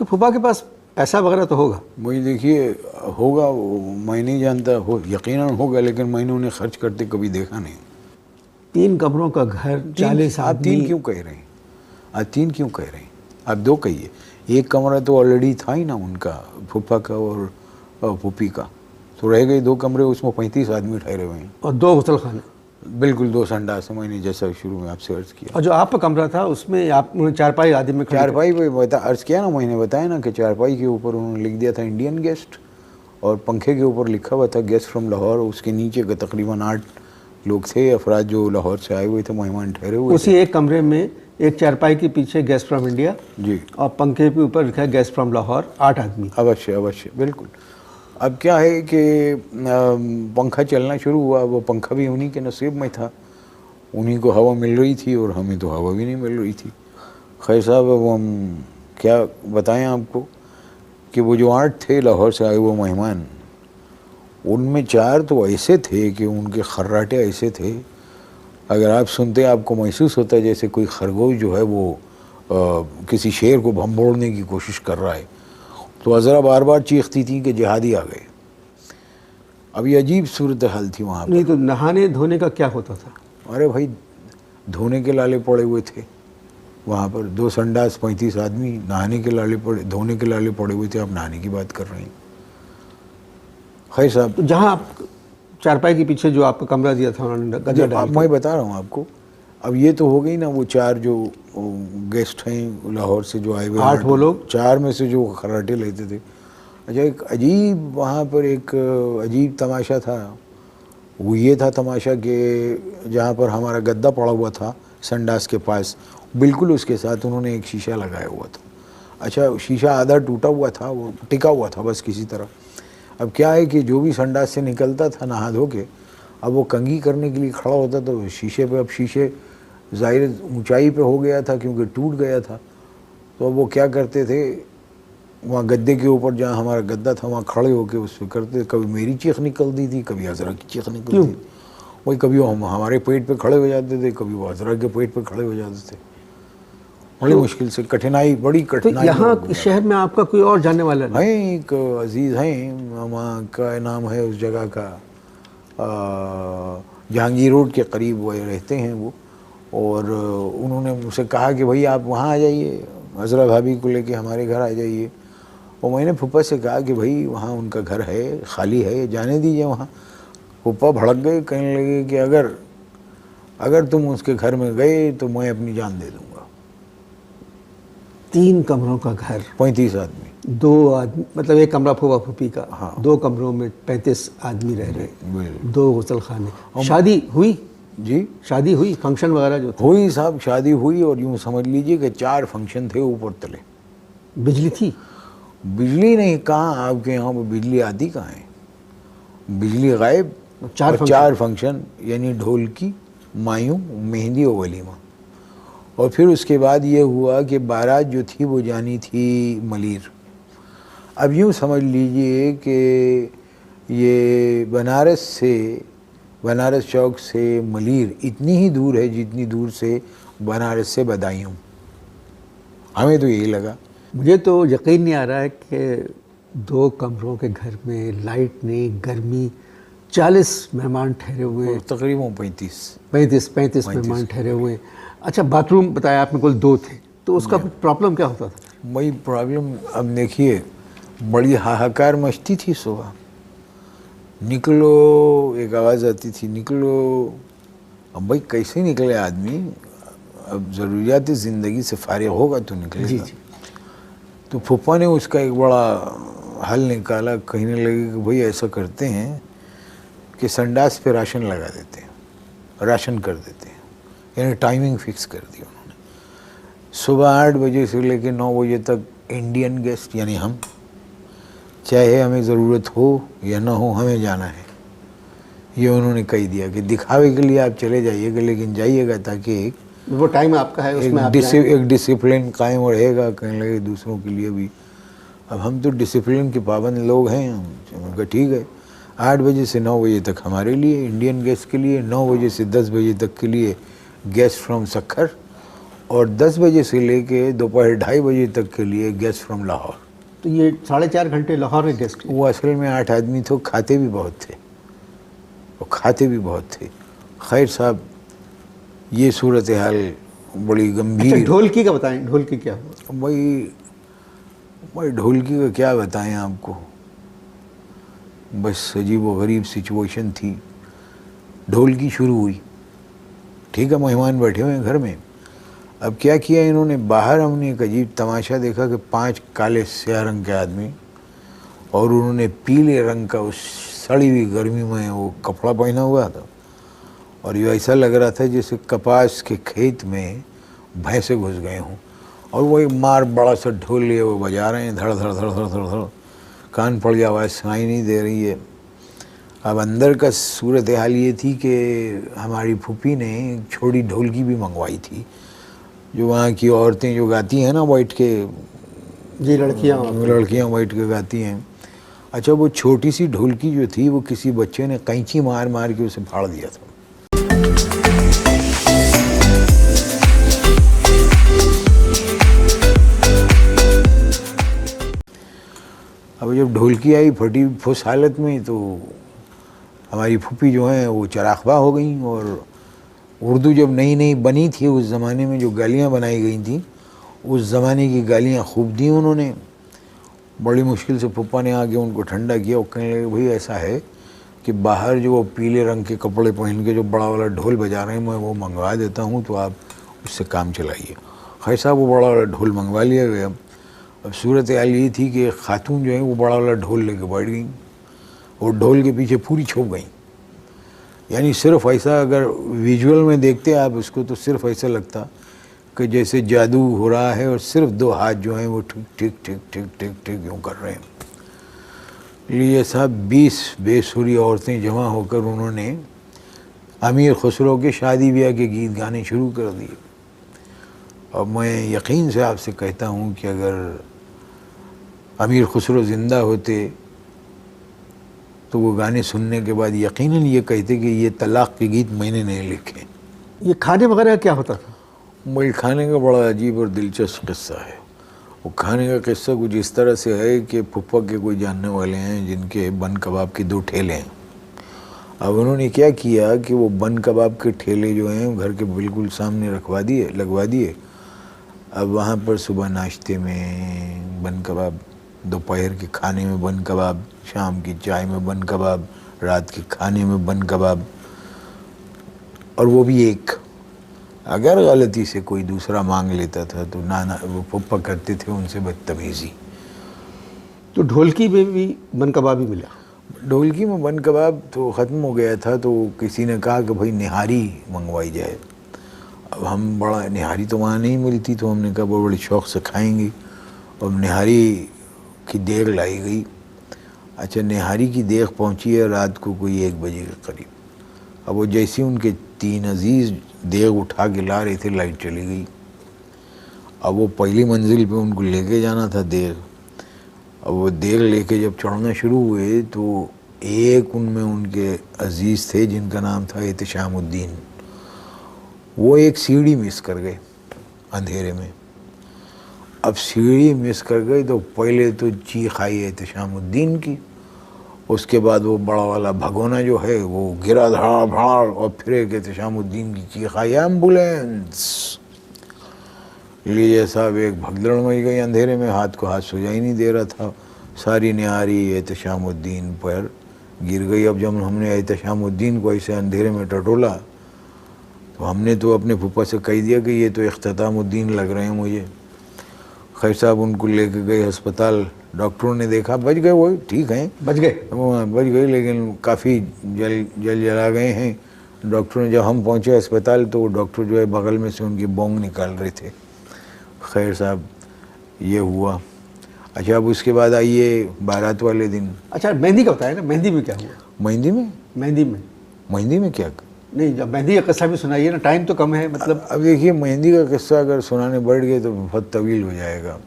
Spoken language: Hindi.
फूफा के पास पैसा वगैरह तो होगा? वही देखिए, होगा, मैं नहीं जानता, हो यकीनन होगा, लेकिन मैंने उन्हें खर्च करते कभी देखा नहीं। 3 कमरों का घर, 40 आप आदमी। 3 क्यों कह रहे हैं? आप 3 क्यों कह रहे हैं? आप 2 कहिए। एक कमरा तो ऑलरेडी था ही ना उनका, फूफा का और फूफी का, तो रह गए 2 कमरे, उसमें 35 आदमी ठहरे हुए हैं। और 2 गुसल खाने। बिल्कुल 2 संडास, मैंने जैसा शुरू में आपसे अर्ज किया। और जो आपका कमरा था उसमें आप चारपाई आदि में खड़े थे। चारपाई पे अर्ज किया ना, मैंने बताया ना कि चारपाई के ऊपर उन्होंने लिख दिया था इंडियन गेस्ट, और पंखे के ऊपर लिखा हुआ था गेस्ट फ्रॉम लाहौर। उसके नीचे का तकरीबन 8 लोग थे, अफराद जो लाहौर से आए हुए थे, मेहमान ठहरे हुए उसी एक कमरे में एक चारपाई के पीछे गेस्ट फ्रॉम इंडिया जी, और पंखे के ऊपर लिखा है गेस्ट फ्रॉम लाहौर, 8 आदमी। अवश्य अवश्य, बिल्कुल। अब क्या है कि पंखा चलना शुरू हुआ, वो पंखा भी उन्हीं के नसीब में था, उन्हीं को हवा मिल रही थी और हमें तो हवा भी नहीं मिल रही थी। खैर साहब, अब हम क्या बताएं आपको कि वो जो 8 थे लाहौर से आए हुए मेहमान, उनमें 4 तो ऐसे थे कि उनके खर्राटे ऐसे थे, अगर आप सुनते आपको महसूस होता जैसे कोई खरगोश जो है वो किसी शेर को भंबोड़ने की कोशिश कर रहा है। तो अज़रा बार बार चीखती थी कि जिहादी आ गए। अब ये अजीब सूरत हाल थी वहाँ पर। नहीं तो नहाने धोने का क्या होता था? अरे भाई, धोने के लाले पड़े हुए थे वहाँ पर, 2 संडास, 35 आदमी, नहाने के लाले पड़े, धोने के लाले पड़े हुए थे। आप नहाने की बात कर रहे हैं? खैर साहब, तो जहाँ आप चारपाई के पीछे जो आपका कमरा दिया था उन्होंने गद्दा डाल के। मैं बता रहा हूँ आपको। अब ये तो हो गई ना वो 4 जो गेस्ट हैं लाहौर से जो आए हुए, 8 वो लोग, 4 में से जो खर्राटे लेते थे। अच्छा, एक अजीब वहाँ पर एक अजीब तमाशा था। वो ये था तमाशा कि जहाँ पर हमारा गद्दा पड़ा हुआ था संडास के पास, बिल्कुल उसके साथ उन्होंने एक शीशा लगाया हुआ था। अच्छा, शीशा आधा टूटा हुआ था, वो टिका हुआ था बस किसी तरह। अब क्या है कि जो भी संडास से निकलता था नहा धो के, अब वो कंघी करने के लिए खड़ा होता तो शीशे पे, अब शीशे ज़ाहिर ऊंचाई पे हो गया था क्योंकि टूट गया था। तो अब वो क्या करते थे, वहाँ गद्दे के ऊपर जहाँ हमारा गद्दा था वहाँ खड़े होके उस पर करते, कभी मेरी चीख निकलती थी, कभी अजरा की चीख निकलती थी। वही कभी वो हमारे पेट पे खड़े हो जाते थे, कभी वो अजरा के पेट पे खड़े हो जाते थे। बड़ी मुश्किल से, कठिनाई, बड़ी कठिनाई। तो यहाँ शहर में आपका कोई और जानने वाला नहीं? हैं, एक अजीज़ हैं, वहाँ का नाम है उस जगह का जहांगीर रोड के करीब वो रहते हैं वो। और उन्होंने मुझसे कहा कि भाई आप वहाँ आ जाइए, अजरा भाभी को लेके हमारे घर आ जाइए। और मैंने फूफा से कहा कि भाई वहाँ उनका घर है, खाली है, जाने दीजिए वहाँ। फूफा भड़क गए, कहने लगे कि अगर तुम उसके घर में गए तो मैं अपनी जान दे दूँगा। 3 कमरों का घर, 35 आदमी, 2 आदमी, मतलब एक कमरा फूफा फूफी का। हाँ। 2 कमरों में 35 आदमी रह रहे, बिल्कुल। 2 गुसल खाने। शादी हुई? जी, शादी हुई, फंक्शन वगैरह जो थे? हुई साहब, शादी हुई। और यूँ समझ लीजिए कि 4 फंक्शन थे ऊपर तले। बिजली थी? बिजली नहीं, कहाँ आपके यहाँ पर बिजली आती कहाँ है? बिजली गायब। 4 फंक्शन, यानी ढोलकी, मायूं, मेहंदी और वलीमा। और फिर उसके बाद ये हुआ कि बारात जो थी वो जानी थी मलीर। अब यूँ समझ लीजिए कि ये बनारस चौक से मलीर इतनी ही दूर है जितनी दूर से बनारस से बदायूं। हमें तो यही लगा। मुझे तो यकीन नहीं आ रहा है कि 2 कमरों के घर में लाइट नहीं, गर्मी, 40 मेहमान ठहरे हुए हैं। तकरीबन 35 मेहमान ठहरे हुए हैं। अच्छा, बाथरूम बताया आपने कुल 2 थे, तो उसका प्रॉब्लम क्या होता था? वही प्रॉब्लम, अब देखिए, बड़ी हाहाकार मचती थी सुबह। निकलो, एक आवाज़ आती थी, निकलो। अब भाई कैसे निकले आदमी? अब ज़रूरियात ज़िंदगी से फारिग होगा तो निकलेगा। जी जी। तो फूफा ने उसका एक बड़ा हल निकाला। कहने लगे कि भाई ऐसा करते हैं कि संडास पे राशन लगा देते हैं, राशन कर देते हैं, यानी टाइमिंग फिक्स कर दी उन्होंने। सुबह 8 बजे से लेकर 9 बजे तक इंडियन गेस्ट यानी हम, चाहे हमें ज़रूरत हो या ना हो, हमें जाना है। ये उन्होंने कह दिया कि दिखावे के लिए आप चले जाइएगा, लेकिन जाइएगा ताकि वो टाइम आपका है, उसमें आप एक डिसिप्लिन कायम रहेगा। कहने लगे दूसरों के लिए भी। अब हम तो डिसिप्लिन के पाबंद लोग हैं। उनका ठीक है, 8 बजे से 9 बजे तक हमारे लिए इंडियन गेस्ट के लिए, 9 बजे से 10 बजे तक के लिए गेस्ट फ्रॉम सक्खर, और 10 बजे से लेके दोपहर 2:30 बजे तक के लिए गेस्ट फ्रॉम लाहौर। तो ये 4.5 घंटे लाहौर में गेस्ट। वो असल में 8 आदमी थे, खाते भी बहुत थे और खाते भी बहुत थे। खैर साहब, ये सूरत हाल बड़ी गंभीर। अच्छा, ढोलकी का बताएं, ढोलकी क्या हुआ? भाई ढोलकी का क्या बताएं आपको, बस अजीब व गरीब सिचुएशन थी। ढोलकी शुरू हुई, ठीक है, मेहमान बैठे हुए हैं घर में। अब क्या किया इन्होंने, बाहर हमने एक अजीब तमाशा देखा कि 5 काले स्याह रंग के आदमी, और उन्होंने पीले रंग का उस सड़ी हुई गर्मी में वो कपड़ा पहना हुआ था, और ये ऐसा लग रहा था जैसे कपास के खेत में भैंसे घुस गए हों, और वो एक मार बड़ा सा ढोल लिए वो बजा रहे हैं, धड़ धड़ धड़ धड़ धड़ धड़, कान पड़ गया, आवाज़ सुनाई नहीं दे रही है। अब अंदर का सूरत हाल ये थी कि हमारी फूफी ने एक छोटी ढोलकी भी मंगवाई थी, जो वहाँ की औरतें जो गाती हैं ना बैठ के, जी, लड़कियाँ बैठ के गाती हैं। अच्छा, वो छोटी सी ढोलकी जो थी वो किसी बच्चे ने कैंची मार मार के उसे फाड़ दिया था। अब जब ढोलकी आई फटी फुस हालत में, तो हमारी फूफी जो हैं वो चराखबा हो गई। और उर्दू जब नई नई बनी थी उस ज़माने में जो गालियाँ बनाई गई थी, उस ज़माने की गालियाँ खूब दी उन्होंने। बड़ी मुश्किल से पप्पा ने आके उनको ठंडा किया और कहने लगे, भाई ऐसा है कि बाहर जो वो पीले रंग के कपड़े पहन के जो बड़ा वाला ढोल बजा रहे हैं, मैं वो मंगवा देता हूँ, तो आप उससे काम चलाइए। खैर साहब, वो बड़ा वाला ढोल मंगवा लिया गया। अब सूरत हाल ये थी कि खातून जो है वो बड़ा वाला ढोल लेके बैठ गई और ढोल के पीछे पूरी छुप गई। यानी सिर्फ ऐसा, अगर विजुअल में देखते आप उसको, तो सिर्फ ऐसा लगता कि जैसे जादू हो रहा है, और सिर्फ 2 हाथ जो हैं वो ठीक ठीक ठीक ठीक ठीक ठीक यूँ कर रहे हैं। लिए साहब 20 बेसुरी औरतें जमा होकर उन्होंने अमीर खुसरो के शादी ब्याह के गीत गाने शुरू कर दिए। और मैं यकीन से आपसे कहता हूँ कि अगर अमीर खुसरो ज़िंदा होते तो वो गाने सुनने के बाद यकीनन ये कहते कि ये तलाक़ के गीत मैंने नहीं लिखे। ये खाने वगैरह क्या होता था? भाई खाने का बड़ा अजीब और दिलचस्प किस्सा है। वो खाने का किस्सा कुछ इस तरह से है कि फुप्पा के कोई जानने वाले हैं जिनके बन कबाब के 2 ठेले हैं। अब उन्होंने क्या किया कि वो बन कबाब के ठेले जो हैं घर के बिल्कुल सामने लगवा दिए। अब वहाँ पर सुबह नाश्ते में बन कबाब, दोपहर के खाने में बन कबाब, शाम की चाय में बन कबाब, रात के खाने में बन कबाब, और वो भी एक। अगर गलती से कोई दूसरा मांग लेता था तो नाना वो पप्पा करते थे उनसे बदतमीज़ी। तो ढोलकी में भी बन कबाब ही मिला? ढोलकी में बन कबाब तो ख़त्म हो गया था, तो किसी ने कहा कि भाई निहारी मंगवाई जाए। अब हम बड़ा, निहारी तो वहाँ नहीं मिलती, तो हमने कहा वो बड़े शौक़ से खाएंगे, और निहारी की देग लाई गई। अच्छा, निहारी की देग पहुँची है रात को कोई 1 बजे के करीब। अब वो जैसे उनके 3 अजीज़ देग उठा के ला रहे थे, लाइट चली गई। अब वो पहली मंजिल पे उनको लेके जाना था देग। अब वो देग लेके जब चढ़ना शुरू हुए तो एक उनमें उनके अजीज़ थे जिनका नाम था एहतशामुद्दीन। वो एक सीढ़ी मिस कर गए अंधेरे में। अब सीढ़ी मिस कर गई तो पहले तो चीख आई एहतशामुद्दीन की, उसके बाद वो बड़ा वाला भगोना जो है वो गिरा धड़ा भाड़, और फिर एक एहतशामुद्दीन की चीख आई, एम्बुलेंस। लिए साहब एक भगदड़ मच गई अंधेरे में, हाथ को हाथ सुझाई नहीं दे रहा था। सारी निहारी एहतशामुद्दीन पर गिर गई। अब जब हमने एहतशामुद्दीन को ऐसे अंधेरे में टटोला तो हमने तो अपने फूफा से कह दिया कि ये तो इख्तितामुद्दीन लग रहे हैं मुझे। खैर साहब उनको लेके गए अस्पताल। डॉक्टरों ने देखा बच गए, वो ठीक हैं, बच गए, लेकिन काफ़ी जला गए हैं। डॉक्टरों ने, जब हम पहुँचे अस्पताल तो डॉक्टर जो है बगल में से उनकी बोंग निकाल रहे थे। खैर साहब ये हुआ। अच्छा, अब उसके बाद आइए बारात वाले दिन। अच्छा, मेहंदी का बताया ना, मेहंदी में क्या हुआ? मेहंदी में क्या? नहीं, जब मेहंदी का किस्सा भी सुनाइए ना, टाइम तो कम है मतलब। अब देखिए, मेहंदी का किस्सा अगर सुनाने बैठ गए तो बहुत तवील हो जाएगा।